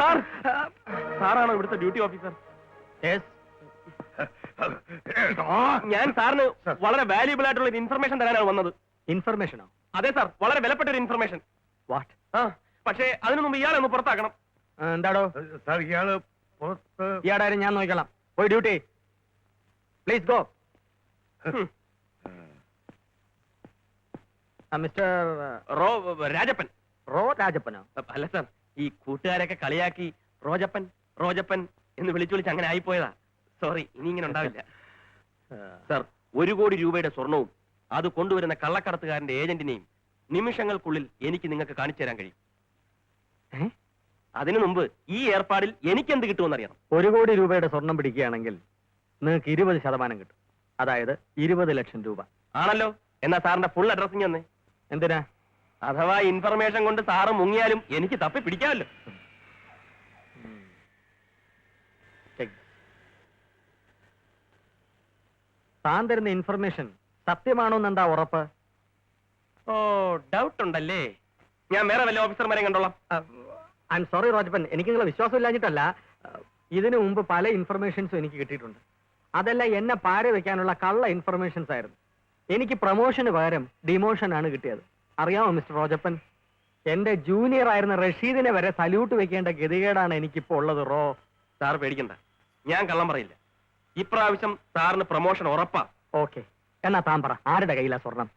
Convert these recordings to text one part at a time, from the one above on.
Sir, സാറാണോ ഇവിടുത്തെ duty officer? ഞാൻ സാറിന് വളരെ വാല്യൂബിൾ ആയിട്ടുള്ള ഒരു ഇൻഫർമേഷൻ തരാനാണ് വന്നത്. ഇൻഫർമേഷനോ? അതെ സാർ, വളരെ വിലപ്പെട്ട ഒരു ഇൻഫർമേഷൻ. വാട്ട്? പക്ഷേ അതിനു മുമ്പ് ഇയാളെ ഒന്ന് പുറത്താക്കണം. എന്താടോ സാർ, ഇയാള് പുറത്ത് ഇയാളാരും ഞാൻ നോക്കിക്കോളാം. പോയി duty. Please go. Mister Rajappan. രാജപ്പനോ? അല്ല സാർ, ഈ കൂട്ടുകാരൊക്കെ കളിയാക്കി റോജപ്പൻ റോജപ്പൻ എന്ന് വിളിച്ചു വിളിച്ച് അങ്ങനെ ആയിപ്പോയതാ. സോറി, ഇനി ഇങ്ങനെ ഉണ്ടാവില്ല. സാർ, 1 കോടി രൂപയുടെ സ്വർണവും അത് കൊണ്ടുവരുന്ന കള്ളക്കടത്തുകാരന്റെ ഏജന്റിനെയും നിമിഷങ്ങൾക്കുള്ളിൽ എനിക്ക് നിങ്ങൾക്ക് കാണിച്ചു തരാൻ കഴിയും. അതിനു മുമ്പ് ഈ ഏർപ്പാടിൽ എനിക്ക് എന്ത് കിട്ടുമെന്നറിയണം. 1 കോടി രൂപയുടെ സ്വർണം പിടിക്കുകയാണെങ്കിൽ നിങ്ങൾക്ക് 20% കിട്ടും. അതായത് 20 ലക്ഷം രൂപ. ആണല്ലോ. എന്നാ സാറിന്റെ ഫുൾ അഡ്രസ്സിങ് തന്നെ. എന്തിനാ? അഥവാ ഇൻഫർമേഷൻ കൊണ്ട് സാറ് മുങ്ങിയാലും എനിക്ക് തപ്പി പിടിക്കാമല്ലോ. താൻ തരുന്ന ഇൻഫർമേഷൻ സത്യമാണോന്ന് എന്താ ഉറപ്പ്? ഓ, ഡൗട്ട് ഉണ്ടല്ലേ? ഞാൻ വേറെ വല്ല ഓഫീസർമാരെ കണ്ടോളാം. ഐ എം സോറി റോജപ്പൻ, എനിക്ക് നിങ്ങളെ വിശ്വാസം ഇല്ലാഞ്ഞിട്ടല്ല. ഇതിനു മുമ്പ് പല ഇൻഫർമേഷൻസും എനിക്ക് കിട്ടിയിട്ടുണ്ട്. അതെല്ലാം എന്നെ പാര വെക്കാനുള്ള കള്ള ഇൻഫർമേഷൻസ് ആയിരുന്നു. എനിക്ക് പ്രൊമോഷന് പകരം ഡിമോഷൻ ആണ് കിട്ടിയത്. അറിയാമോ മിസ്റ്റർ റോജപ്പൻ, എന്റെ ജൂനിയർ ആയിരുന്ന റഷീദിനെ വരെ സല്യൂട്ട് വെക്കേണ്ട ഗതികേടാണ് എനിക്കിപ്പോ ഉള്ളത്. സാർ പേടിക്കണ്ട, ഞാൻ കള്ളം പറയില്ല. ഇപ്രാവശ്യം സാറിന് പ്രൊമോഷൻ ഉറപ്പാ. ഓക്കെ, എന്നാ താൻ പറ, ആരുടെ കയ്യിലാ സ്വർണം?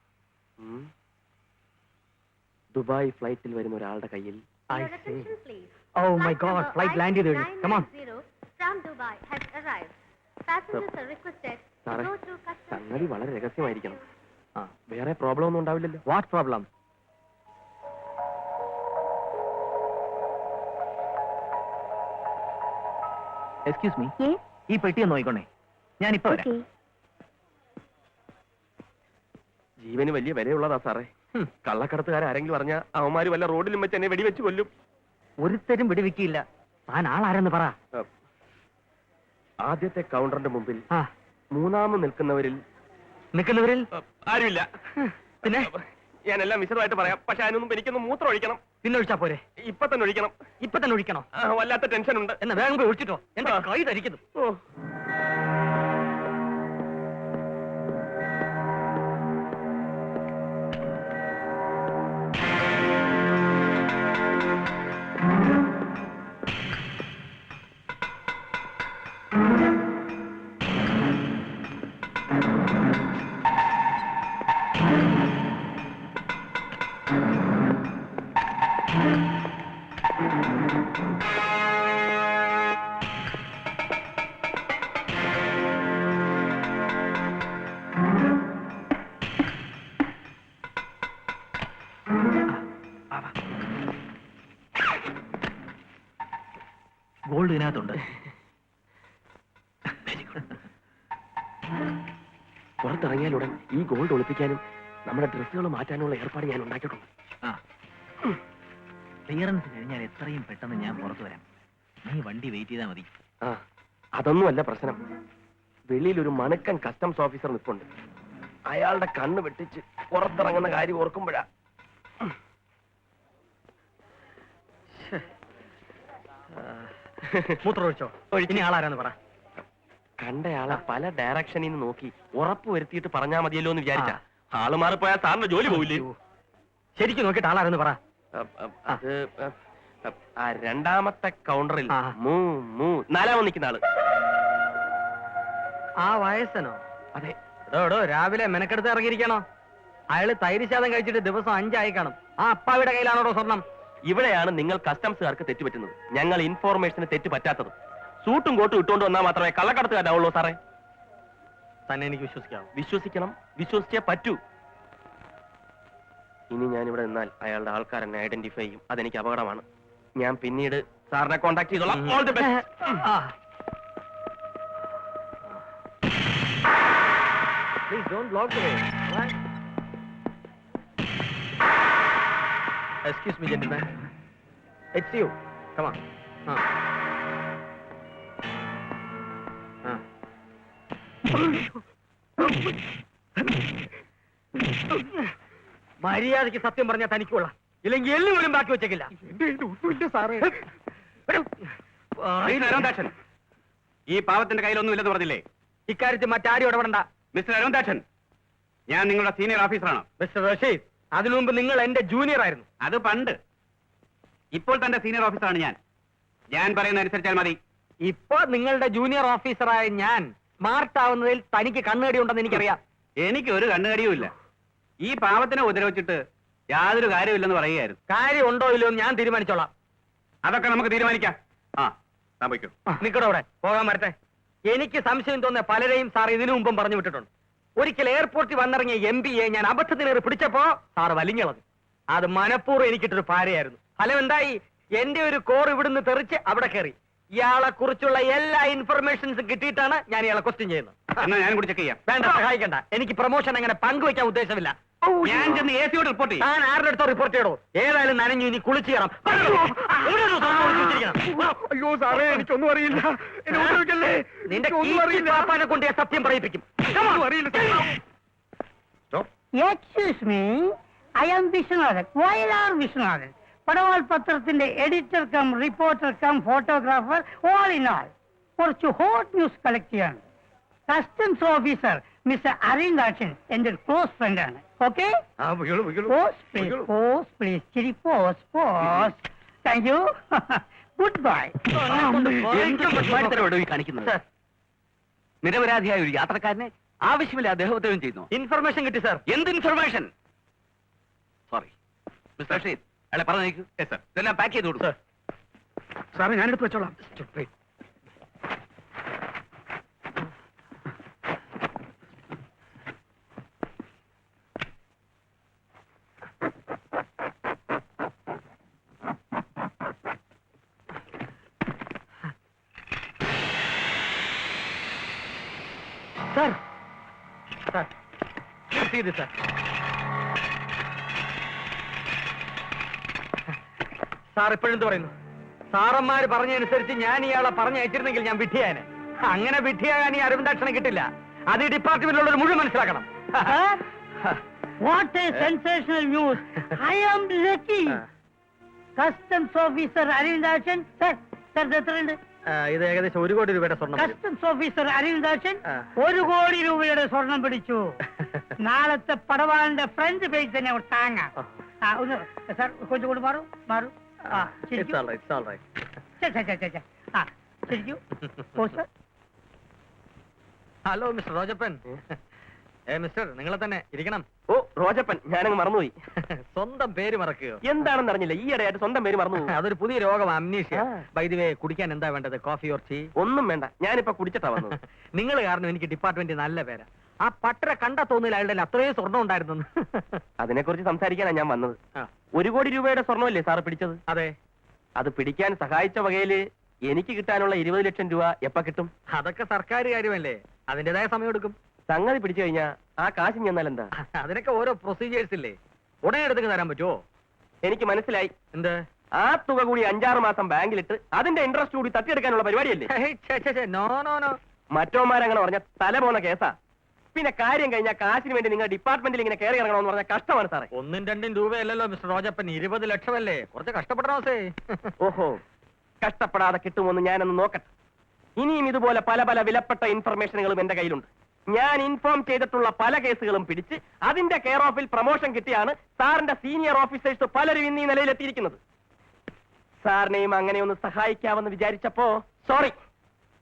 ദുബായ് ഫ്ലൈറ്റിൽ വരുന്ന ഒരാളുടെ കയ്യിൽ. Oh my God, flight land ചെയ്തു. Come on. From Dubai has arrived. Passengers are requested to സാറേ, go through customs. സംഗതി വളരെ രഹസ്യമായിരിക്കണം. വേറെ പ്രോബ്ലം ഒന്നും ഉണ്ടാവില്ലല്ലോ? What problem? എക്സ്ക്യൂസ് മീ, ഈ പെട്ടി ഒന്ന് നോക്കിക്കോണേ, ഞാനിപ്പോ വരാം. ജീവന് വലിയ വിലയുള്ളതാ സാറേ. കള്ളക്കടത്തുകാരെങ്കിലും അറിഞ്ഞാൽ അവന്മാര് വല്ല റോഡിലും വെച്ച് എന്നെ വെടിവെച്ച് കൊല്ലും. ഒരുത്തരും വെടിവെക്കില്ല. താൻ ആളാരെന്ന് പറ. ആദ്യത്തെ കൗണ്ടറിന്റെ മുമ്പിൽ മൂന്നാമത് നിൽക്കുന്നവരിൽ ആരുമില്ല. പിന്നെ ഞാനെല്ലാം വിശദമായിട്ട് പറയാം. പക്ഷെ അതിനൊന്നും എനിക്കൊന്ന് മൂത്രം ഒഴിക്കണം. പിന്നെ ഒഴിച്ചാ പോരെ? ഇപ്പൊ തന്നെ ഒഴിക്കണം. ഇപ്പൊ തന്നെ ഒഴിക്കണോ? വല്ലാത്ത ടെൻഷൻ ഉണ്ട്. എന്നാ വേഗം പോയി ഒഴിച്ചിട്ടോ, എന്റെ കൈ ധരിക്കുന്നു. ഗോൾഡ് ഇതിനകത്തുണ്ട്. പുറത്തിറങ്ങിയാലുടൻ ഈ ഗോൾഡ് ഒളിപ്പിക്കാനും നമ്മുടെ ഡ്രസ്സുകൾ മാറ്റാനുള്ള ഏർപ്പാട് ഞാൻ ഉണ്ടാക്കിയിട്ടുണ്ട്. ക്ലിയറൻസ് കഴിഞ്ഞാൽ എത്രയും പെട്ടെന്ന് ഞാൻ പുറത്തു വരാം. നീ വണ്ടി വെയിറ്റ് ചെയ്താൽ മതി. അതൊന്നുമല്ല പ്രശ്നം. വെളിയിൽ ഒരു മണക്കൻ കസ്റ്റംസ് ഓഫീസർ നിൽപ്പുണ്ട്. അയാളുടെ കണ്ണ് വെട്ടിച്ച് പുറത്തിറങ്ങുന്ന കാര്യം ഓർക്കുമ്പോഴാ. മൂത്രമൊഴിച്ചോ? ഇനി ആളാരാന്ന് പറ. കണ്ടയാളെ പല ഡയറക്ഷനിൽ നിന്ന് നോക്കി ഉറപ്പ് വരുത്തിയിട്ട് പറഞ്ഞാ മതിയല്ലോ എന്ന് വിചാരിച്ചാ. ആള് മാറിപ്പോയാൽ സാറിന്റെ ജോലി പോവില്ലേ? ശരിക്കും നോക്കിയിട്ട് ആളാരെന്ന് പറ. അത് രണ്ടാമത്തെ കൗണ്ടറിൽ നാലാമത് നിൽക്കുന്ന ആള്. ആ വയസ്സനോ? അതെ. എടോ, രാവിലെ മെനക്കെടുത്ത് ഇറങ്ങിയിരിക്കണോ? അയാള് തൈരിശാദം കഴിച്ചിട്ട് ദിവസം 5 ആയി കാണും. ആ അപ്പാവിടെ കയ്യിലാണോ സ്വർണം? ഇവിടെയാണ് നിങ്ങൾ കസ്റ്റംസുകാർക്ക് തെറ്റുപറ്റുന്നത്. ഞങ്ങൾ ഇൻഫോർമേഷന് തെറ്റ് പറ്റാത്തത്. സൂട്ടും കോട്ടും ഇട്ടുകൊണ്ട് വന്നാൽ മാത്രമേ കള്ളക്കടത്തുകാരാവുള്ളൂ സാറേ. തന്നെ എനിക്ക് വിശ്വസിക്കാം. വിശ്വസിക്കണം, വിശ്വസിച്ചേ പറ്റൂ. ഇനി ഞാൻ ഇവിടെ നിന്നാൽ അയാളുടെ ആൾക്കാർ എന്നെ ഐഡന്റിഫൈ ചെയ്യും. അതെനിക്ക് അപകടമാണ്. ഞാൻ പിന്നീട് സാറിനെ കോൺടാക്ട് ചെയ്തോളാം. All the best. Please don't block the way. Right? Excuse me, gentlemen. It's you. Come on. മര്യാദയ്ക്ക് സത്യം പറഞ്ഞാൽ തനിക്കുള്ള, ഇല്ലെങ്കിൽ എല്ലുപോലും ബാക്കി വെച്ചേക്കില്ല. മിസ്റ്റർ അരുൺദാക്ഷൻ, ഈ പാവത്തിന്റെ കയ്യിലൊന്നുമില്ലെന്ന് പറഞ്ഞില്ലേ? ഇക്കാര്യത്തിൽ മറ്റാരും ഇടപെടണ്ട. മിസ്റ്റർ അരുൺദാക്ഷൻ, ഞാൻ നിങ്ങളുടെ സീനിയർ ഓഫീസറാണ്. മിസ്റ്റർ റഷീദ്, അതിനു മുമ്പ് നിങ്ങൾ എന്റെ ജൂനിയർ ആയിരുന്നു. അത് പണ്ട്. ഇപ്പോൾ തന്റെ സീനിയർ ഓഫീസറാണ് ഞാൻ. ഞാൻ പറയുന്ന അനുസരിച്ചാൽ മതി. ഇപ്പൊ നിങ്ങളുടെ ജൂനിയർ ഓഫീസറായ ഞാൻ സ്മാർട്ട് ആവുന്നതിൽ തനിക്ക് കണ്ണുകടിയുണ്ടെന്ന് എനിക്കറിയാം. എനിക്ക് ഒരു കണ്ണുകടിയുമില്ല. ഈ പാവത്തിനെ ഉപദ്രവിച്ചിട്ട് യാതൊരു കാര്യമില്ലെന്ന് പറയുകയായിരുന്നു. കാര്യം ഉണ്ടോ ഇല്ലയോ എന്ന് ഞാൻ തീരുമാനിച്ചോളാം. അതൊക്കെ നമുക്ക് തീരുമാനിക്കാം. ആ, താൻ പോയിക്കോ. നിക്കടോ അവിടെ, പോകാൻ വരട്ടെ. എനിക്ക് സംശയം തോന്നിയ പലരെയും സാർ ഇതിനു മുമ്പും പറഞ്ഞു വിട്ടിട്ടുണ്ട്. ഒരിക്കൽ എയർപോർട്ടിൽ വന്നിറങ്ങിയ MBA ഞാൻ അബദ്ധത്തിനേറി പിടിച്ചപ്പോ സാറ് വലിഞ്ഞളഞ്ഞു. അത് മനഃപൂർവ്വം എനിക്കിട്ടൊരു പാരയായിരുന്നു. ഫലം എന്തായി? എന്റെ ഒരു കോർ ഇവിടുന്ന് തെറിച്ച് അവിടെ കയറി. ഇയാളെ കുറിച്ചുള്ള എല്ലാ ഇൻഫർമേഷൻസും കിട്ടിയിട്ടാണ് ഞാൻ ഇയാളെ ക്വസ്റ്റ്യൻ ചെയ്യുന്നത്. എന്നാ ഞാൻ കൂടി ചെക്ക് ചെയ്യാം. വേണ്ട, സഹായിക്കണ്ട. എനിക്ക് പ്രൊമോഷൻ അങ്ങനെ പങ്കുവയ്ക്കാൻ ഉദ്ദേശമില്ല. ഞാൻ ചെന്ന് AC-യോട് റിപ്പോർട്ട് ചെയ്യും. താൻ ആരുടെ അടുത്തോ റിപ്പോർട്ട് ചെയ്യണോ? ഏതായാലും നനഞ്ഞു, ഇനി കുളിച്ചു കയറാം. അയ്യോ സാറേ, എനിക്കൊന്നും അറിയില്ല. എന്നെ ഉപദ്രവിക്കല്ലേ. നിന്റെ എനിക്കൊന്നും അറിയില്ല. പാപ്പാനെ കൊണ്ട് ഞാൻ സത്യം പറയിപ്പിക്കും. ഒന്നും അറിയില്ല. Excuse me, I am Vishwanathan. YLR Vishwanathan. പടവാൾ പത്രത്തിന്റെ editor cum reporter cum photographer, all in all. കുറച്ച് ഹോട്ട് ന്യൂസ് കളക്ട് ചെയ്യാണ്. കസ്റ്റംസ് ഓഫീസർ മിസ്റ്റർ അരുൺദാക്ഷൻ എന്റെ ഒരു ക്ലോസ് ഫ്രണ്ട് ആണ്. ഓക്കെ, ആ, പൊയ്ക്കോളൂ, പൊയ്ക്കോളൂ. പോസ് പ്ലീസ്, പോസ് പ്ലീസ്, ചിരി pose pose. Thank you. Goodbye. കാണിക്കുന്നത് നിരപരാധിയായ ഒരു യാത്രക്കാരനെ ആവശ്യമില്ല അദ്ദേഹത്തെയും ചെയ്യുന്നു. ഇൻഫർമേഷൻ കിട്ടി സാർ. എന്ത് ഇൻഫർമേഷൻ? സോറി മിസ്റ്റർ റഷീദ്, അയാളെ പറഞ്ഞു. ഇതെല്ലാം പാക്ക് ചെയ്ത് കൊടുക്കും. സാറേ, ഞാനെടുത്ത് വെച്ചോളാം. സാർ, സാർ, ഇത് സാർ. സാർ ഇപ്പോഴെന്ത് പറയുന്നു? സാറന്മാര് പറഞ്ഞതനുസരിച്ച് ഞാൻ ഇയാളെ പറഞ്ഞയച്ചിരുന്നെങ്കിൽ ഞാൻ വിഡ്ഢിയാനെ. അങ്ങനെ വിഡ്ഢിയാകാൻ ഈ അരവിന്ദാക്ഷനെ കിട്ടില്ല. അത് ഈ ഡിപ്പാർട്ട്മെന്റിലുള്ളവർ മുഴുവൻ മനസ്സിലാക്കണം. What a sensational news. I am lucky. Customs officer Aravindakshan. Sir, sir എത്രയുണ്ട്? ഇത് ഏകദേശം 1 കോടി രൂപയുടെ സ്വർണ്ണം. കസ്റ്റംസ് ഓഫീസർ അരവിന്ദാക്ഷൻ ആ. 1 കോടി രൂപയുടെ സ്വർണം പിടിച്ചു. നാളത്തെ പടവാളിന്റെ ഫ്രണ്ട് പേജ് തന്നെ അവിടെ താങ്ങാം. ഒന്ന് സാർ കൊഞ്ചു കൊണ്ട് മാറൂ, മാറൂ. ആ, ശരിക്കും. ആ, ശരിക്കും. Oh sir. Hello mister Rojappan. Mister, നിങ്ങളെ തന്നെ ഇരിക്കണം. ഓ റോജപ്പൻ, ഞാനങ്ങ് മറന്നുപോയി. സ്വന്തം പേര് മറക്കുകയോ? എന്താണെന്ന് അറിഞ്ഞില്ല, ഈയിടെയായിട്ട് സ്വന്തം പേര് മറന്നു. അതൊരു പുതിയ രോഗം, അമ്നീഷ്യ. ആ. ബൈ ദി വേ, കുടിക്കാൻ എന്താ വേണ്ടത്? Coffee or tea? ഒന്നും വേണ്ട, ഞാനിപ്പോ കുടിച്ചിട്ടാ വന്നത്. നിങ്ങൾ കാരണം എനിക്ക് ഡിപ്പാർട്ട്മെന്റ് നല്ല പേരാ. ആ പട്ടര കണ്ട തോന്നില്ല അയാളുടെ അത്രയും സ്വർണ്ണം ഉണ്ടായിരുന്നു. അതിനെക്കുറിച്ച് സംസാരിക്കാനാ ഞാൻ വന്നത്. ആ. 1 കോടി രൂപയുടെ സ്വർണ്ണമല്ലേ സാറ് പിടിച്ചത്? അതെ, അത് പിടിക്കാൻ സഹായിച്ച വകയില് എനിക്ക് കിട്ടാനുള്ള 20 ലക്ഷം രൂപ എപ്പ കിട്ടും? അതൊക്കെ സർക്കാർ കാര്യമല്ലേ, അതിന്റേതായ സമയം എടുക്കും. സംഗതി പിടിച്ചു കഴിഞ്ഞാ ആ കാശ് ചെന്നാൽ എന്താ? അതിനൊക്കെ ഓരോ പ്രൊസീജിയേഴ്സ് ഇല്ലേ, ഉടനെ എടുത്ത് തരാൻ പറ്റുമോ? എനിക്ക് മനസ്സിലായി. എന്ത്? ആ തുക കൂടി 5-6 മാസം ബാങ്കിലിട്ട് അതിന്റെ ഇൻട്രസ്റ്റ് കൂടി തട്ടിയെടുക്കാനുള്ള പരിപാടിയല്ലേ? No no no. മറ്റോമാരങ്ങനെ പറഞ്ഞ തല പോന്ന കേസാ. പിന്നെ കാര്യം കഴിഞ്ഞാൽ കാശിന് വേണ്ടി നിങ്ങൾ ഡിപ്പാർട്ട്മെന്റിൽ ഇങ്ങനെ കയറി ഇറങ്ങണമെന്ന് പറഞ്ഞാൽ കഷ്ടമാണ് സാറേ. 1-2 രൂപയല്ലല്ലോ മിസ്റ്റർ റോജപ്പൻ, 20 ലക്ഷമല്ലേ, കുറച്ച് കഷ്ടപ്പെടണോ സേ? ഓഹോ, കഷ്ടപ്പെടാതെ കിട്ടുമെന്ന് ഞാനൊന്ന് നോക്കട്ടെ. ഇനിയും ഇതുപോലെ പല പല വിലപ്പെട്ട ഇൻഫർമേഷനുകളും എന്റെ കയ്യിലുണ്ട്. ഞാൻ ഇൻഫോം ചെയ്തിട്ടുള്ള പല കേസുകളും പിടിച്ച് അതിന്റെ കെയർ ഓഫിൽ പ്രൊമോഷൻ കിട്ടിയാണ് സാറിന്റെ സീനിയർ ഓഫീസേഴ്സ് പലരും ഇന്ന് ഈ നിലയിലെത്തിയിരിക്കുന്നത്. സാറിനെയും അങ്ങനെ ഒന്ന് സഹായിക്കാമെന്ന് വിചാരിച്ചപ്പോ സോറി,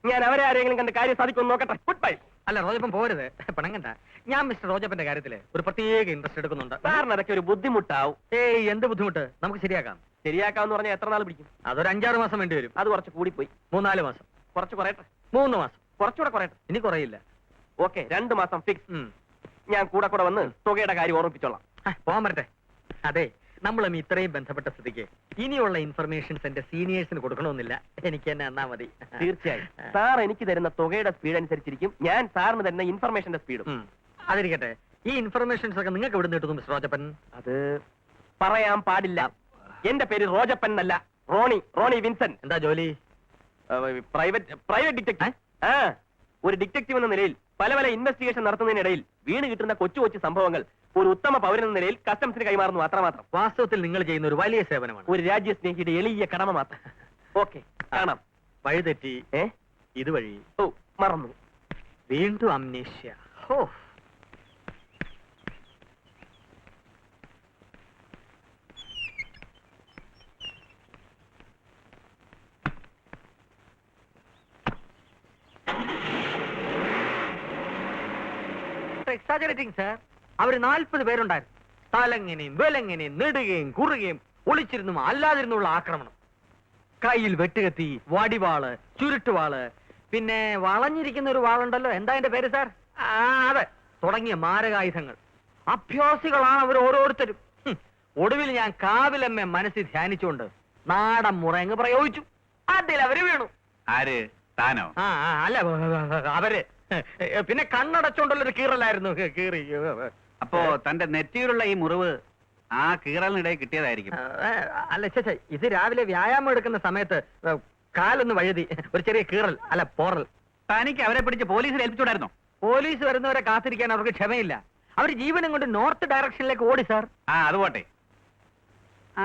ഞാൻ അവരെ ആരെങ്കിലും കണ്ട് കാര്യം സാധിക്കുമെന്ന് നോക്കട്ടെ. Good bye. അല്ല റോജപ്പൻ പോരുത്, പിണങ്ങണ്ട. ഞാൻ മിസ്റ്റർ റോജപ്പന്റെ കാര്യത്തില് ഒരു പ്രത്യേക ഇൻട്രസ്റ്റ് എടുക്കുന്നുണ്ട്. സാറിന് അതൊക്കെ ഒരു ബുദ്ധിമുട്ടാവും. ഏയ്, എന്ത് ബുദ്ധിമുട്ട്? നമുക്ക് ശരിയാക്കാം. ശരിയാക്കാന്ന് പറഞ്ഞാൽ എത്ര നാൾ പിടിക്കും? അതൊരു 5-6 മാസം വേണ്ടി വരും. അത് കുറച്ച് കൂടിപ്പോയി. 3-4 മാസം. കുറച്ച് കുറയട്ടെ. 3 മാസം. കുറച്ചുകൂടെ കുറയട്ടെ. ഇനി കുറയില്ല. ഓക്കെ, 2 മാസം ഫിക്സ്. ഉം. ഞാൻ കൂടെ വന്ന് തുകയുടെ കാര്യം ഓർമ്മിപ്പിച്ചോളാം. പോകാൻ പറ്റട്ടെ. അതെ, നമ്മളും ഇത്രയും ബന്ധപ്പെട്ട സ്ഥിതിക്ക് ഇനിയുള്ള ഇൻഫർമേഷൻസ് എന്റെ സീനിയേഴ്സിന് കൊടുക്കണമെന്നില്ല. എനിക്ക് തന്നെ എന്നാ മതി. തീർച്ചയായും സാർ എനിക്ക് തരുന്ന തുകയുടെ സ്പീഡ് അനുസരിച്ചിരിക്കും ഞാൻ സാറിന് തരുന്ന ഇൻഫർമേഷന്റെ സ്പീഡും. അതിരിക്കട്ടെ, ഈ ഇൻഫർമേഷൻസ് ഒക്കെ നിങ്ങൾക്ക് എവിടെ നിന്ന് കിട്ടുന്നു മിസ്റ്റർ റോജപ്പൻ? അത് പറയാൻ പാടില്ല. എന്റെ പേര് റോജപ്പൻ എന്നല്ല, റോണി വിൻസെന്റ്. എന്താ ജോലി? Private detective. ഒരു ഡിറ്റക്റ്റീവ് എന്ന നിലയിൽ പല പല ഇൻവെസ്റ്റിഗേഷൻ നടത്തുന്നതിനിടയിൽ വീണ് കിട്ടുന്ന കൊച്ചു കൊച്ചു സംഭവങ്ങൾ ഒരു ഉത്തമ പൗരനെന്ന നിലയിൽ കസ്റ്റംസിന് കൈമാറുന്നു മാത്രം. വാസ്തവത്തിൽ നിങ്ങൾ ചെയ്യുന്ന ഒരു വലിയ സേവനമാണ്. ഒരു രാജ്യസ്നേഹിയുടെ എളിയ കടമ മാത്രം. ഓക്കെ, കാണാം. വഴിതെറ്റി ഏ ഇതുവഴി ഓ മറന്നു. വീണ്ടും അംനേഷ്യ. ഹോ. Exaggerating sir. അവര് 40 പേരുണ്ടായിരുന്നു. തലങ്ങനെയും വെലങ്ങനെയും നെടുകയും കുറുകയും ഒളിച്ചിരുന്നും അല്ലാതിരുന്നുള്ള ആക്രമണം. കയ്യിൽ വെട്ടുകത്തി, വടിവാള്, ചുരുട്ടുവാള്, പിന്നെ വളഞ്ഞിരിക്കുന്ന ഒരു വാളുണ്ടല്ലോ, എന്താ എന്റെ പേര് സാർ? അതെ, തുടങ്ങിയ മാരകായുധങ്ങൾ. അഭ്യാസികളാണ് അവർ ഓരോരുത്തരും. ഒടുവിൽ ഞാൻ കാവിലമ്മ മനസ്സിൽ ധ്യാനിച്ചുകൊണ്ട് നാടൻ മുറങ്ങ് പ്രയോഗിച്ചു. അതിൽ അവര് വീണു. ആര്? താനോ? അല്ല, അവര്. പിന്നെ കണ്ണടച്ചോണ്ടുള്ളൊരു കീറലായിരുന്നു. കീറി. അപ്പോ തന്റെ നെറ്റിയിലുള്ള ഈ മുറിവ് ആ കീറലിനിടെ കിട്ടിയതായിരിക്കും. അല്ല ചേച്ചേ, ഇത് രാവിലെ വ്യായാമം എടുക്കുന്ന സമയത്ത് കാലൊന്ന് വഴുതി ഒരു ചെറിയ കീറൽ, അല്ല പോറൽ. തനിക്ക് അവരെ പിടിച്ച് പോലീസിൽ ഏൽപ്പിച്ചോടായിരുന്നോ? പോലീസ് വരുന്നവരെ കാത്തിരിക്കാൻ അവർക്ക് ക്ഷമയില്ല. അവർ ജീവനും കൊണ്ട് നോർത്ത് ഡയറക്ഷനിലേക്ക് ഓടി സാർ. അത് പോട്ടെ.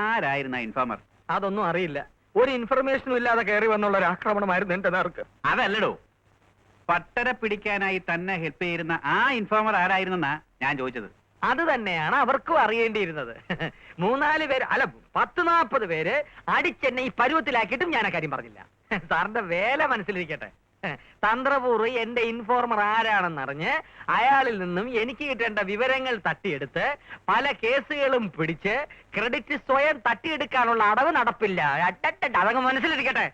ആരായിരുന്ന ഇൻഫോമർ? അതൊന്നും അറിയില്ല. ഒരു ഇൻഫർമേഷനും ഇല്ലാതെ കയറി വന്നുള്ള ഒരു ആക്രമണമായിരുന്നു എന്റെ നേർക്ക്. അതല്ലടോ, പട്ടര പിടിക്കാനായി തന്നെ ഹെൽപ്പ് ചെയ്യുന്ന ആ ഇൻഫോമർ ആരായിരുന്നെന്നാ ഞാൻ ചോദിച്ചത്. അത് തന്നെയാണ് അവർക്കും അറിയേണ്ടിയിരുന്നത്. 3-4 പേര്, അല്ല 10-40 പേര് അടിച്ചെന്നെ ഈ പരുവത്തിലാക്കിയിട്ടും ഞാൻ ആ കാര്യം പറഞ്ഞില്ല. സാറിന്റെ വേല മനസ്സിലിരിക്കട്ടെ. തന്ത്രപൂർവ്വം എന്റെ ഇൻഫോർമർ ആരാണെന്നറിഞ്ഞ് അയാളിൽ നിന്നും എനിക്ക് കിട്ടേണ്ട വിവരങ്ങൾ തട്ടിയെടുത്ത് പല കേസുകളും പിടിച്ച് ക്രെഡിറ്റ് സ്വയം തട്ടിയെടുക്കാനുള്ള അടവ് നടപ്പില്ല. അതങ്ങ് മനസ്സിലിരിക്കട്ടെ.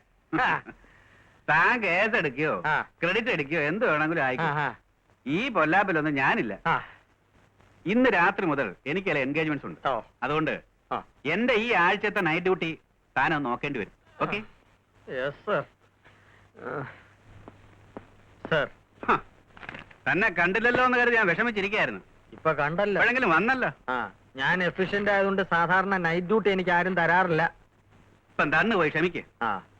താൻ കേസ് എടുക്കുകയോ ക്രെഡിറ്റ് എടുക്കുകയോ എന്ത് വേണമെങ്കിലും ആയിക്കോ. ഈ പൊല്ലാപ്പിലൊന്നും ഞാനില്ല. ഇന്ന് രാത്രി മുതൽ എനിക്ക് ചില എൻഗേജ്മെന്റ്സ് ഉണ്ട്. അതുകൊണ്ട് എന്റെ ഈ ആഴ്ചത്തെ നൈറ്റ് ഡ്യൂട്ടി താനൊന്ന് നോക്കേണ്ടി വരും. ഓക്കെ? തന്നെ കണ്ടില്ലല്ലോ എന്ന് കരുതി ഞാൻ വിഷമിച്ചിരിക്കായിരുന്നു. ഇപ്പൊ കണ്ടല്ലോ, എപ്പോഴെങ്കിലും വന്നല്ലോ. ഞാൻ എഫിഷ്യന്റ് ആയതുകൊണ്ട് സാധാരണ നൈറ്റ് ഡ്യൂട്ടി എനിക്ക് ആരും തരാറില്ല. ഇപ്പം തന്നു പോയി ക്ഷമിക്ക്.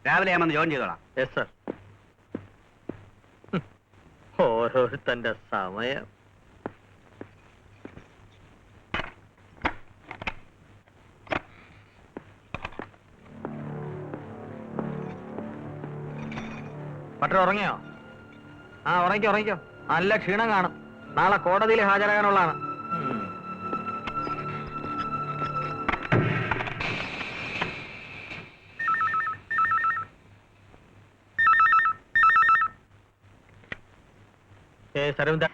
രാവിലെ ഞാൻ വന്ന് ജോയിൻ ചെയ്തോളാം. Yes sir. ഓരോരുത്തന്റെ സമയം. പട്ടർ ഉറങ്ങിയോ? ഉറങ്ങിക്കോ. നല്ല ക്ഷീണം കാണും. നാളെ കോടതിയിൽ ഹാജരാകാനുള്ളതാണ്. സരവിന്ദ,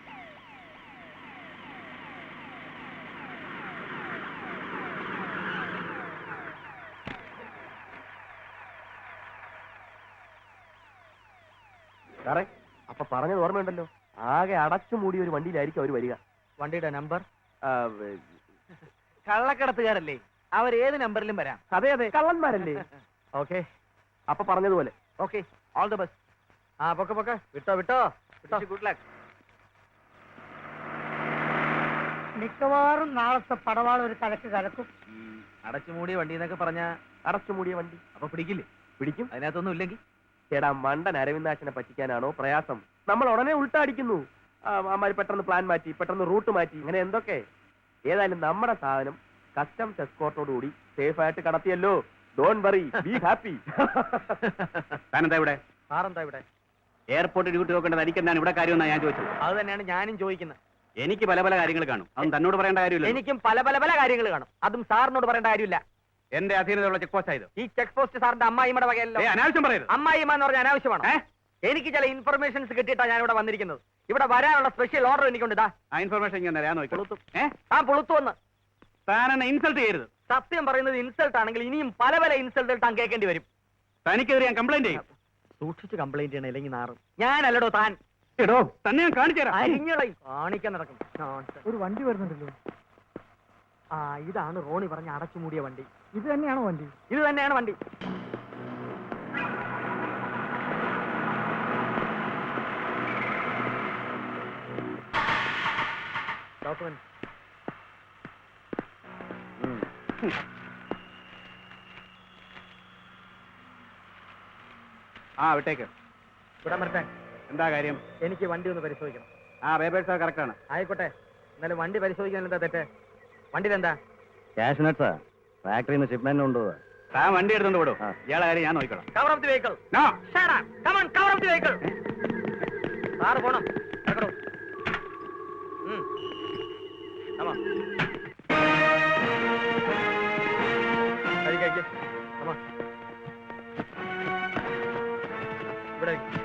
സാറേ, അപ്പൊ പറഞ്ഞത് ഓർമ്മയുണ്ടല്ലോ, ആകെ അടച്ചു മൂടിയ ഒരു വണ്ടിയിലായിരിക്കും അവർ വരിക. വണ്ടിയുടെ നമ്പർ? കള്ളക്കടത്തുകാരല്ലേ, അവർ ഏത് നമ്പറിലും വരാം. അതെ അതെ, കള്ളന്മാരല്ലേ. ഓക്കെ, അപ്പൊ പറഞ്ഞതുപോലെ. Okay, all the best. പൊക്കെ വിട്ടോ. Good luck. മിക്കവാറും നാളത്തെ പടവാൾ ഒരു കലക്ക് കലക്കും. അടച്ചു മൂടിയ വണ്ടി എന്നൊക്കെ പറഞ്ഞ അടച്ചു മൂടിയ വണ്ടി അപ്പൊ പിടിക്കില്ലേ? പിടിക്കും. അതിനകത്തൊന്നും ഇല്ലെങ്കിൽ ചേടാ, മണ്ടൻ അരവിന്ദാക്ഷനെ പറ്റിക്കാനാണോ പ്രയാസം? നമ്മൾ ഉടനെ ഉൾട്ടടിക്കുന്നു. അമ്മാര് പെട്ടെന്ന് പ്ലാൻ മാറ്റി, പെട്ടെന്ന് റൂട്ട് മാറ്റി, ഇങ്ങനെ എന്തൊക്കെ. ഏതായാലും നമ്മുടെ സാധനം കസ്റ്റംസ് എസ്കോർട്ടോടുകൂടി സേഫ് ആയിട്ട് കടത്തിയല്ലോ. Don't worry, be happy. താനെന്താ ഇവിടെ? സാറെന്താ ഇവിടെ? എയർപോർട്ട് ഡ്യൂട്ടി നോക്കേണ്ടത് എനിക്കെന്താണ് ഇവിടെ കാര്യമെന്നാണ് ഞാൻ ചോദിച്ചത്. അത് തന്നെയാണ് ഞാനും ചോദിക്കുന്നത്. എനിക്ക് പല പല കാര്യങ്ങൾ കാണും. അതും തന്നോട് പറയേണ്ട കാര്യമില്ല. എനിക്കും പല കാര്യങ്ങൾ കാണും. അതും സാറിനോട് പറയേണ്ട കാര്യമില്ല. എന്റെ അധീനതയുള്ള ചെക്ക് പോസ്റ്റ് ആയത്. ഈ ചെക്ക് പോസ്റ്റ് സാറിന്റെ അമ്മായിമ്മയുടെ വകയല്ലോ. അനാവശ്യം പറയരുത്. അമ്മായിമ്മ എന്ന് പറഞ്ഞാൽ അനാവശ്യമാണ്. എനിക്ക് ചില ഇൻഫർമേഷൻസ് കിട്ടിയിട്ടാണ് ഞാൻ ഇവിടെ വന്നിരിക്കുന്നത്. ഇവിടെ വരാനുള്ള സ്പെഷ്യൽ ഓർഡർ എനിക്കുണ്ട്. ആ ഇൻഫർമേഷൻ ഇങ്ങനെ ഞാൻ നോക്കി. പുളുത്തു വന്ന് താനെന്നെ ഇൻസൾട്ട് ചെയ്യരുത്. സത്യം പറയുന്നത് ഇൻസൾട്ട് ആണെങ്കിൽ ഇനിയും പല ഇൻസൾട്ടുകൾ താൻ കേൾക്കേണ്ടി വരും. തനിക്കെതിരെ ഞാൻ കംപ്ലൈന്റ് ചെയ്യും. സൂക്ഷിച്ച് കംപ്ലൈന്റ് ചെയ്യണം, ഇല്ലെങ്കിൽ നാറും. ഞാനല്ലടോ താൻ. എടോ, തന്നെ ഞാൻ കാണിച്ചു തരാം. അരിഞ്ഞളை കാണിക്കാൻ നടക്കും. ഒരു വണ്ടി വരുന്നുണ്ടല്ലോ. ഇതാണ് റോണി പറഞ്ഞ അടച്ചുമൂടിയ വണ്ടി. ഇത് തന്നെയാണോ വണ്ടി? ഇത് തന്നെയാണ് വണ്ടി. ഡോക്യുമെന്റ്. വിട്ടേക്ക്. ഇവിടെ മരട്ടെ. എന്താ കാര്യം? എനിക്ക് വണ്ടി ഒന്ന് പരിശോധിക്കണം. പേപ്പേഴ്സ് കറക്റ്റ് ആണ്. ആയിക്കോട്ടെ, എന്നാലും വണ്ടി പരിശോധിക്കാൻ എന്താ തെറ്റ്? വണ്ടിയിലെന്താ? ക്യാഷ് നട്ട്സാ, ഫാക്ടറിയിൽ നിന്ന് ഷിപ്മെന്റ് കൊണ്ടുപോവാ. താൻ വണ്ടി എടുത്തോണ്ട് വിടും ഇയാളെ കാര്യം ഞാൻ നോക്കിക്കോളാം. Cover of the vehicle. No. Shut up. Come on, cover up the vehicle. Sir പോണം. ഇറക്കടോ. Come on. കഴിക്ക്. Come on. ഇവിടെ ഇരിക്ക്.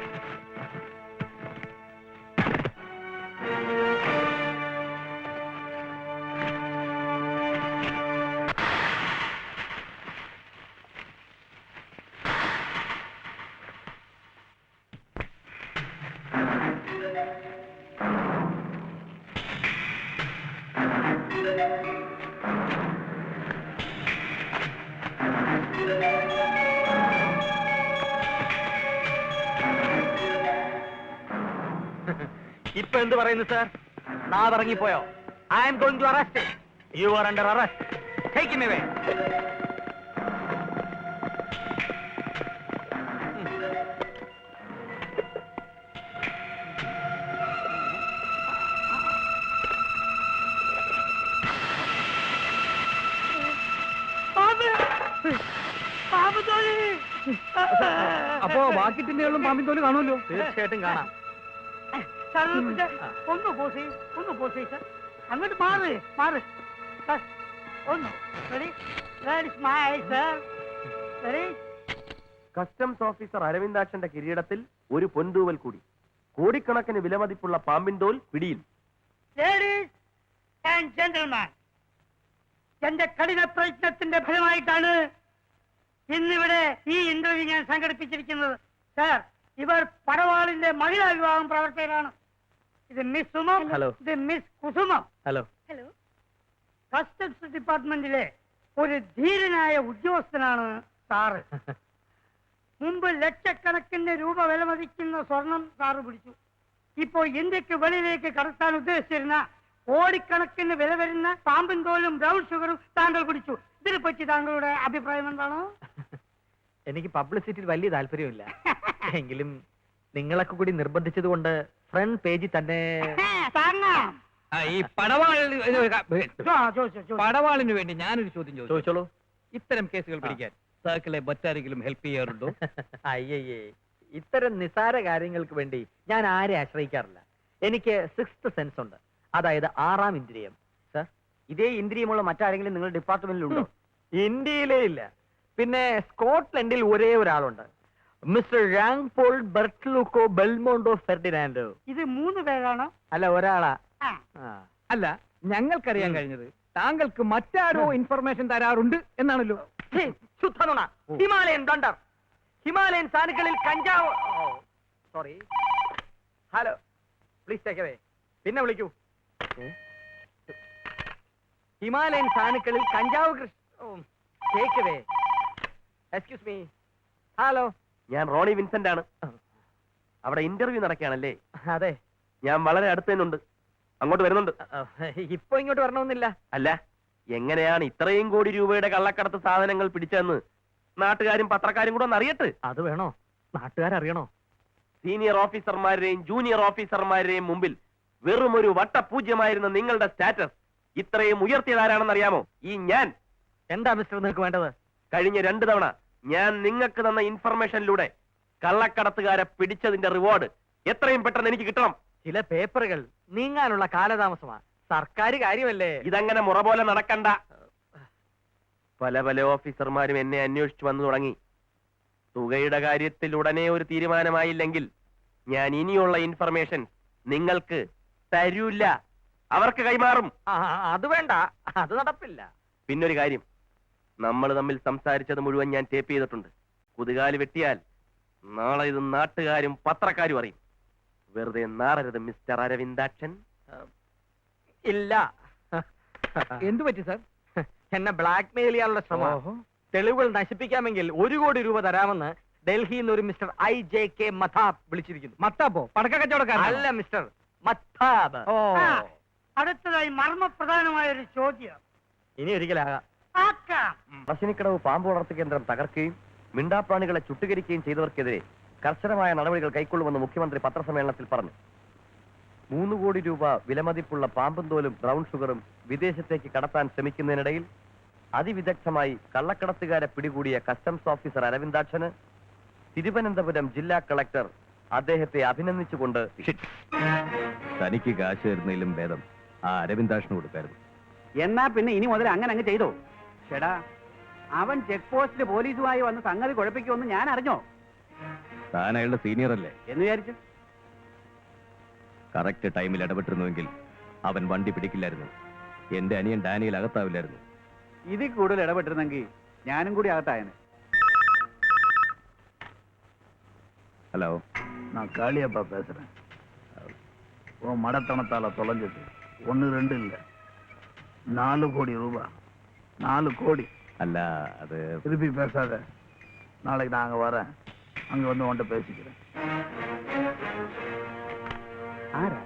ഇപ്പൊ എന്ത് പറയുന്നു സാർ? നാവിറങ്ങിപ്പോയോ? I am going to arrest you. Are under arrest. Take him away. അപ്പോ ബാക്കി ടിന്നുകളിലും പാമ്പിൻ തോല് കാണുമല്ലോ. തീർച്ചയായിട്ടും കാണാം. സാർ ഒന്ന് പോസ് സർ. അങ്ങോട്ട് മാറ് സർ. ഒന്ന് ready smile sir. Ready. Customs officer അരവിന്ദാക്ഷന്റെ കിരീടത്തിൽ ഒരു പൊൻതൂവൽ കൂടി. കോടിക്കണക്കിന് വിലമതിപ്പുള്ള പാമ്പിൻ തോൽ പിടിയിൽ. ലേഡീസ് ആൻഡ് ജെന്റിൽമാൻ, എന്റെ കഠിന പ്രയത്നത്തിന്റെ ഫലമായിട്ടാണ് ഇന്നിവിടെ ഈ ഇന്റർവ്യൂ ഞാൻ സംഘടിപ്പിച്ചിരിക്കുന്നത്. സാർ, ഇവർ പടവാളിന്റെ മഹിളാ വിഭാഗം പ്രവർത്തകരാണ്. ഇത് മിസ് സുമം. ഹലോ. ഇത് മിസ് കുസുമം. ഹലോ. Hello. കസ്റ്റംസ് ഡിപ്പാർട്ട്മെന്റിലെ ഒരു ധീരനായ ഉദ്യോഗസ്ഥനാണ് സാറ്. മുമ്പ് ലക്ഷക്കണക്കിന് രൂപ വിലമതിക്കുന്ന സ്വർണം സാറ് പിടിച്ചു. ഇപ്പോ ഇന്ത്യക്ക് വെളിയിലേക്ക് കടത്താൻ ഉദ്ദേശിച്ചിരുന്ന കോടിക്കണക്കിന് വില വരുന്ന പാമ്പിൻ തോലും ബ്രൗൺ ഷുഗറും താങ്കൾ പിടിച്ചു. ഇതിനെപ്പറ്റി താങ്കളുടെ അഭിപ്രായം എന്താണ്? എനിക്ക് പബ്ലിസിറ്റിയിൽ വലിയ താല്പര്യമില്ല. എങ്കിലും നിങ്ങളൊക്കെ കൂടി നിർബന്ധിച്ചത് കൊണ്ട് ഫ്രണ്ട് പേജിൽ തന്നെ. താങ്ങാം. ഈ പടവാളിന് ചോദിച്ചോ. പടവാളിന് വേണ്ടി ഞാനൊരു ചോദ്യം ചോദിച്ചു. ചോദിച്ചോളൂ. ഇത്തരം കേസുകൾ പിടിക്കാൻ സർക്കിളെ മറ്റാരെങ്കിലും ഹെൽപ്പ് ചെയ്യാറുണ്ടോ? അയ്യയ്യേ, ഇത്തരം നിസാര കാര്യങ്ങൾക്ക് വേണ്ടി ഞാൻ ആരെ ആശ്രയിക്കാറില്ല. എനിക്ക് സിക്സ്ത് സെൻസ് ഉണ്ട്, അതായത് ആറാം ഇന്ദ്രിയം. സർ, ഇതേ ഇന്ദ്രിയമുള്ള മറ്റാരെങ്കിലും നിങ്ങളുടെ ഡിപ്പാർട്ട്മെന്റിലുണ്ടോ? ഇന്ത്യയിലേ ഇല്ല. പിന്നെ സ്കോട്ട്ലൻഡിൽ ഒരേ ഒരാളുണ്ട്, മിസ്റ്റർ റാങ് പോൾ ബെർട്ട്ലൂക്കോ ബെൽമോണ്ടോ ഫെർഡിനാൻഡോ. ഇത് 3 പേരാണോ? അല്ല, ഒരാളാ. ആ. ആ. അല്ല, ഞങ്ങൾക്കറിയാൻ കഴിഞ്ഞത് താങ്കൾക്ക് മറ്റാരോ ഇൻഫർമേഷൻ തരാറുണ്ട് എന്നാണല്ലോ. ഛേ, ശുദ്ധനുണ. Himalayan blunder. ഹിമാലയൻ സാനുക്കളിൽ കഞ്ചാവ്. Sorry. Hello, please take away. പിന്നെ വിളിക്കൂ. ഹിമാലയൻ സാനുക്കളിൽ കഞ്ചാവ് take away. Excuse me. Hello, ഞാൻ റോണി വിൻസെന്റ് ആണ്. അവിടെ ഇന്റർവ്യൂ നടക്കുകയാണല്ലേ? അതെ. ഞാൻ വളരെ അടുത്ത് തന്നെ ഉണ്ട്. അങ്ങോട്ട് വരുന്നുണ്ട്. ഇപ്പൊ ഇങ്ങോട്ട് വരണമെന്നില്ല. അല്ല, എങ്ങനെയാണ് ഇത്രയും കോടി രൂപയുടെ കള്ളക്കടത്ത് സാധനങ്ങൾ പിടിച്ചതെന്ന് നാട്ടുകാരും പത്രക്കാരും കൂടെ ഒന്ന് അറിയട്ടെ. അത് വേണോ? നാട്ടുകാരറിയണോ? സീനിയർ ഓഫീസർമാരുടെയും ജൂനിയർ ഓഫീസർമാരുടെയും മുമ്പിൽ വെറും ഒരു വട്ടപൂജ്യമായിരുന്ന നിങ്ങളുടെ സ്റ്റാറ്റസ് ഇത്രയും ഉയർത്തിയതാരാണെന്ന് അറിയാമോ? ഈ ഞാൻ. എന്താ മിസ്റ്റർ നിങ്ങൾക്ക് വേണ്ടത്? കഴിഞ്ഞ 2 തവണ ഞാൻ നിങ്ങൾക്ക് തന്ന ഇൻഫർമേഷനിലൂടെ കള്ളക്കടത്തുകാരെ പിടിച്ചതിന്റെ റിവാർഡ് എത്രയും പെട്ടെന്ന് എനിക്ക് കിട്ടണം. ചില പേപ്പറുകൾ നീങ്ങാനുള്ള കാലതാമസമാ. സർക്കാർ കാര്യമല്ലേ. ഇതങ്ങനെ മുറ പോലെ നടക്കണ്ട. പല പല ഓഫീസർമാരും എന്നെ അന്വേഷിച്ചു വന്നു തുടങ്ങി. തുകയുടെ കാര്യത്തിൽ ഉടനെ ഒരു തീരുമാനമായില്ലെങ്കിൽ ഞാൻ ഇനിയുള്ള ഇൻഫർമേഷൻ നിങ്ങൾക്ക് തരൂല്ല, അവർക്ക് കൈമാറും. അത് വേണ്ട, അത് നടപ്പില്ല. പിന്നൊരു കാര്യം, നമ്മൾ തമ്മിൽ സംസാരിച്ചത് മുഴുവൻ ഞാൻ ടേപ്പ് ചെയ്തിട്ടുണ്ട്. കുതുകാല് വെട്ടിയാൽ നാളെ ഇത് നാട്ടുകാരും പത്രക്കാരും അറിയും. വെറുതെ നാറരുത് മിസ്റ്റർ അരവിന്ദാക്ഷൻ. ഇല്ല. എന്തു പറ്റി സാർ? എന്നെ ബ്ലാക്ക് മെയിൽ ചെയ്യാനുള്ള ശ്രമം. തെളിവുകൾ നശിപ്പിക്കാമെങ്കിൽ 1 കോടി രൂപ തരാമെന്ന് ഡൽഹിയിൽ നിന്ന് ഒരു മിസ്റ്റർ IJK മഥാബ് വിളിച്ചിരിക്കുന്നു. മത്താപ്പോ പടക്ക കച്ചവടക്കാരൻ? അല്ല മിസ്റ്റർ മത്താബ്. ആ. അടുത്തതായി മർമ്മപ്രധാനമായ ഒരു ചോദ്യം. ഇനി ഒരിക്കലാകാം. ആക്കാം. പറശ്ശിനിക്കടവ് പാമ്പ് വളർത്തു കേന്ദ്രം തകർക്കുകയും മിണ്ടാപ്രാണികളെ ചുട്ടുകരിക്കുകയും ചെയ്തവർക്കെതിരെ കർശനമായ നടപടികൾ കൈക്കൊള്ളുമെന്ന് മുഖ്യമന്ത്രി പത്രസമ്മേളനത്തിൽ പറഞ്ഞു. 3 കോടി രൂപ വിലമതിപ്പുള്ള പാമ്പും തോലും ബ്രൗൺ ഷുഗറും വിദേശത്തേക്ക് കടത്താൻ ശ്രമിക്കുന്നതിനിടയിൽ അതിവിദഗ്ധമായി കള്ളക്കടത്തുകാരെ പിടികൂടിയ കസ്റ്റംസ് ഓഫീസർ അരവിന്ദാക്ഷന് തിരുവനന്തപുരം ജില്ലാ കളക്ടർ അദ്ദേഹത്തെ അഭിനന്ദിച്ചുകൊണ്ട് തനിക്ക് കാശ് തരുന്നതിലും ഭേദം ആ അരവിന്ദാക്ഷന് കൊടുക്കായിരുന്നു. എന്നാ പിന്നെ ഇനി മുതൽ അങ്ങനെ അങ്ങ് ചെയ്തോ. ചേടാ, അവൻ ചെക്ക് പോസ്റ്റിൽ പോലീസുമായി വന്ന് സംഗതി കുഴപ്പിക്കുമെന്ന് ഞാൻ അറിഞ്ഞോ താൻ അയാളുടെ സീനിയർ അല്ലേ? എന്ന് വിചാരിച്ചു. കറക്റ്റ് ടൈമിൽ ഇടപെട്ടിരുന്നുവെങ്കിൽ അവൻ വണ്ടി പിടിക്കില്ലായിരുന്നു. എന്റെ അനിയൻ ഡാനിയിൽ അകത്താവില്ലായിരുന്നു. ഇതിൽ കൂടുതൽ ഇടപെട്ടിരുന്നെങ്കിൽ ഞാനും കൂടി അകത്തായനെ. ഹലോ, நான் காளியப்பா பேசுறேன். உன் மடத்தனத்தால தொலைஞ்சது 1 2 இல்ல, 4 கோடி ரூபாய். 4 கோடி. അല്ല അത് திருப்பி பேசாத. நாளைக்கு நான் அங்க வரேன். அங்க வந்து உன்கிட்ட பேசிக்கிறேன். ആരാ?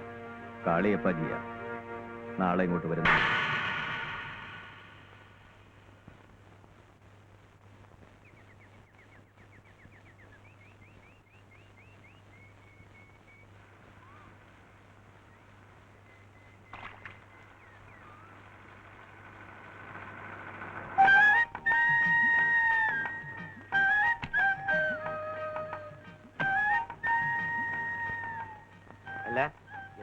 കാളിയപ്പാജിയാ. നാളെ ഇങ്ങോട്ട് വരുന്നു. അല്ല,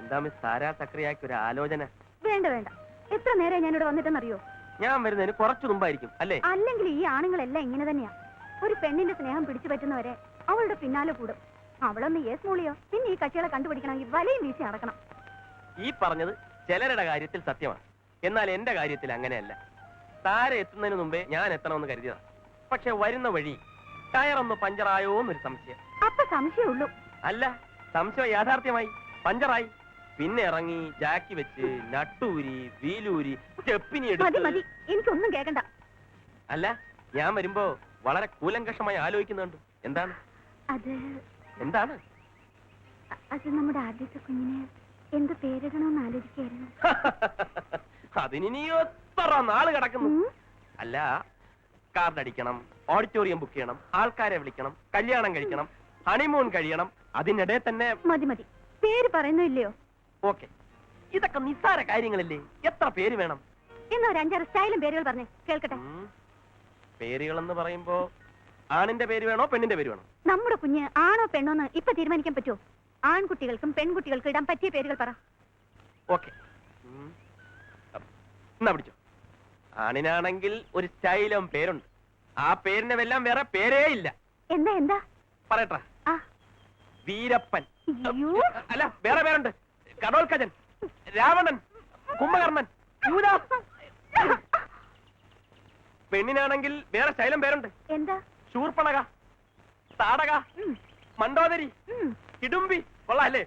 എന്താ മിസ് താരാ സക്രിയാക്കി ഒരു ആലോചന? വേണ്ട വേണ്ട, എത്ര നേരം ഞാനിവിടെ വന്നിട്ടെന്നറിയോ? ഞാൻ വരുന്നതിന് കുറച്ചു മുമ്പായിരിക്കും അല്ലേ? അല്ലെങ്കിൽ ഈ ആണുങ്ങളെല്ലാം ഇങ്ങനെ തന്നെയാ. ഒരു പെണ്ണിന്റെ സ്നേഹം പിടിച്ചു പറ്റുന്നവരെ അവളുടെ പിന്നാലെ കൂടും. അവളൊന്ന് യേസ് മൂളിയോ, പിന്നെ ഈ കക്ഷികളെ കണ്ടുപിടിക്കണമെങ്കിൽ വലയും വീശി നടക്കണം. ഈ പറഞ്ഞത് ചിലരുടെ കാര്യത്തിൽ സത്യമാണ്, എന്നാൽ എന്റെ കാര്യത്തിൽ അങ്ങനെയല്ല. താര എത്തുന്നതിന് മുമ്പേ ഞാൻ എത്തണമെന്ന് കരുതിയതാ. പക്ഷെ വരുന്ന വഴി ടയറൊന്ന് പഞ്ചറായോ എന്നൊരു സംശയം. അപ്പൊ സംശയമുള്ളൂ. അല്ല, സംശയം യാഥാർത്ഥ്യമായി. പഞ്ചറായി. പിന്നെ ഇറങ്ങി ജാക്കി വെച്ച് നട്ടൂരി വീലൂരി സ്റ്റെപ്പിനി മതി എടുത്ത്. മതി, എനിക്കൊന്നും കേൾക്കണ്ട. അല്ല, ഞാൻ വരുമ്പോ വളരെ കൂലങ്കഷമായി ആലോചിക്കുന്നുണ്ട്. എന്താണ് അത് എന്താണ്? അത് നമ്മുടെ ആദ്യത്തെ കുഞ്ഞിന് എന്ത് പേരിടണമെന്ന് ആലോചിക്കായിരുന്നു. അതിനി എത്ര നാള് കിടക്കുന്നു. ഉം. അല്ല, കാർഡ് അടിക്കണം, ഓഡിറ്റോറിയം ബുക്ക് ചെയ്യണം, ആൾക്കാരെ വിളിക്കണം, കല്യാണം കഴിക്കണം, ഹണിമൂൺ കഴിയണം. അതിനിടെ തന്നെ മതി മതി, പേര് പറയുന്നോ ഇല്ലയോ? ഓക്കെ, ഇതൊക്കെ നിസ്സാര കാര്യങ്ങളല്ലേ? എത്ര പേര് വേണം? എന്നാ ഒരു 5-6 സ്റ്റൈലും പേരുകൾ പറഞ്ഞേ കേൾക്കട്ടെ. പേരുകളെന്ന് പറയുമ്പോ ആണിന്റെ പേര് വേണോ പെണ്ണിന്റെ പേര് വേണോ? നമ്മുടെ കുഞ്ഞ് ആണോ പെണ്ണോന്ന് ഇപ്പൊ തീരുമാനിക്കാൻ പറ്റുമോ? ആൺകുട്ടികൾക്കും പെൺകുട്ടികൾക്കും ഇടാൻ പറ്റിയ പേരുകൾ പറ. ഓക്കെ, എന്നാ പിടിച്ചോ. ആണിനാണെങ്കിൽ ഒരു സ്റ്റൈലും പേരുണ്ട്. ആ പേരിനെ വെല്ലാം വേറെ പേരേ ഇല്ല. എന്താ എന്താ പറയട്ടെ. ആ വീരപ്പൻ. അയ്യോ. അല്ല, വേറെ പേരുണ്ട്. കടോൽക്കജൻ, രാവണൻ, കുംഭകർണൻ, യൂദാസ്. പെണ്ണിനാണെങ്കിൽ വേറെ ശൈലം പേരുണ്ട്. എന്താ? ശൂർപ്പണക, താടക, മണ്ടോദരി, ഇടുമ്പി. കൊള്ളാല്ലേ?